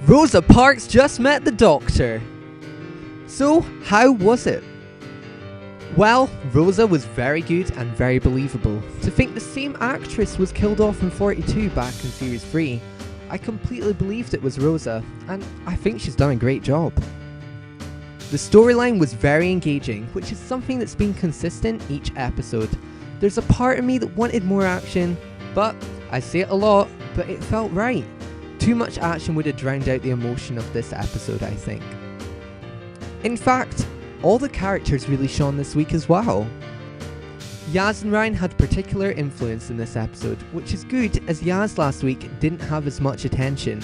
Rosa Parks just met the Doctor. So, how was it? Well, Rosa was very good and very believable. To think the same actress was killed off in 42 back in Series 3, I completely believed it was Rosa, and I think she's done a great job. The storyline was very engaging, which is something that's been consistent each episode. There's a part of me that wanted more action, but I say it a lot, but it felt right. Too much action would have drowned out the emotion of this episode, I think. In fact, all the characters really shone this week as well. Yaz and Ryan had particular influence in this episode, which is good as Yaz last week didn't have as much attention.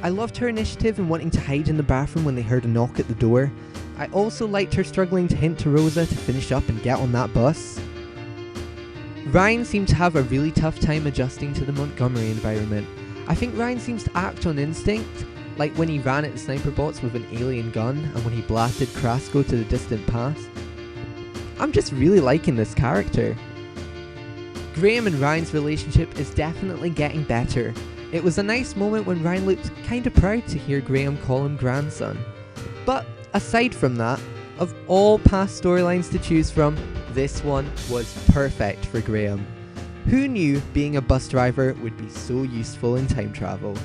I loved her initiative in wanting to hide in the bathroom when they heard a knock at the door. I also liked her struggling to hint to Rosa to finish up and get on that bus. Ryan seemed to have a really tough time adjusting to the Montgomery environment. I think Ryan seems to act on instinct, like when he ran at the sniper bots with an alien gun and when he blasted Krasko to the distant past. I'm just really liking this character. Graham and Ryan's relationship is definitely getting better. It was a nice moment when Ryan looked kinda proud to hear Graham call him grandson. But aside from that, of all past storylines to choose from, this one was perfect for Graham. Who knew being a bus driver would be so useful in time travel?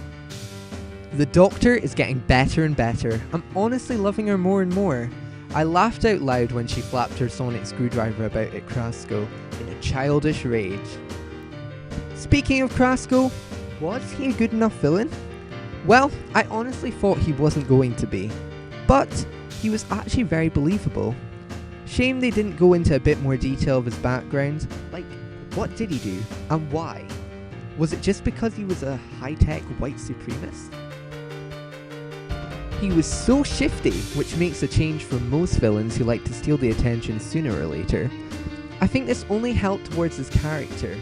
The Doctor is getting better and better. I'm honestly loving her more and more. I laughed out loud when she flapped her sonic screwdriver about at Krasko in a childish rage. Speaking of Krasko, was he a good enough villain? Well, I honestly thought he wasn't going to be, but he was actually very believable. Shame they didn't go into a bit more detail of his background, like what did he do and why? Was it just because he was a high-tech white supremacist? He was so shifty, which makes a change from most villains who like to steal the attention sooner or later. I think this only helped towards his character.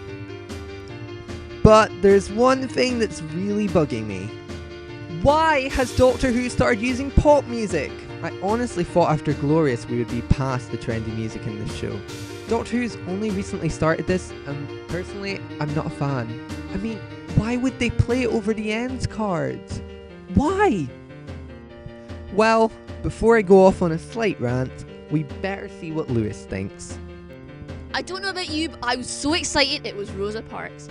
But there's one thing that's really bugging me. Why has Doctor Who started using pop music? I honestly thought after Glorious we would be past the trendy music in this show. Doctor Who's only recently started this, and personally, I'm not a fan. I mean, why would they play it over the end cards? Why? Well, before I go off on a slight rant, we better see what Lewis thinks. I don't know about you, but I was so excited it was Rosa Parks.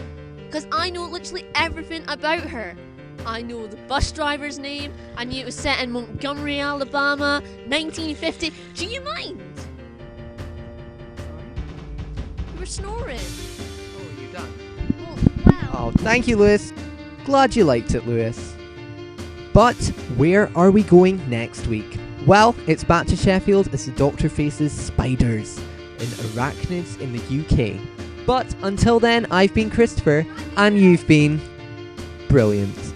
Because I know literally everything about her. I know the bus driver's name, I knew it was set in Montgomery, Alabama, 1950. Do you mind? You were snoring. Oh, you done? Oh, wow. Oh, thank you, Lewis. Glad you liked it, Lewis. But where are we going next week? Well, it's back to Sheffield as the Doctor faces spiders and arachnids in the UK. But until then, I've been Christopher, and you've been brilliant.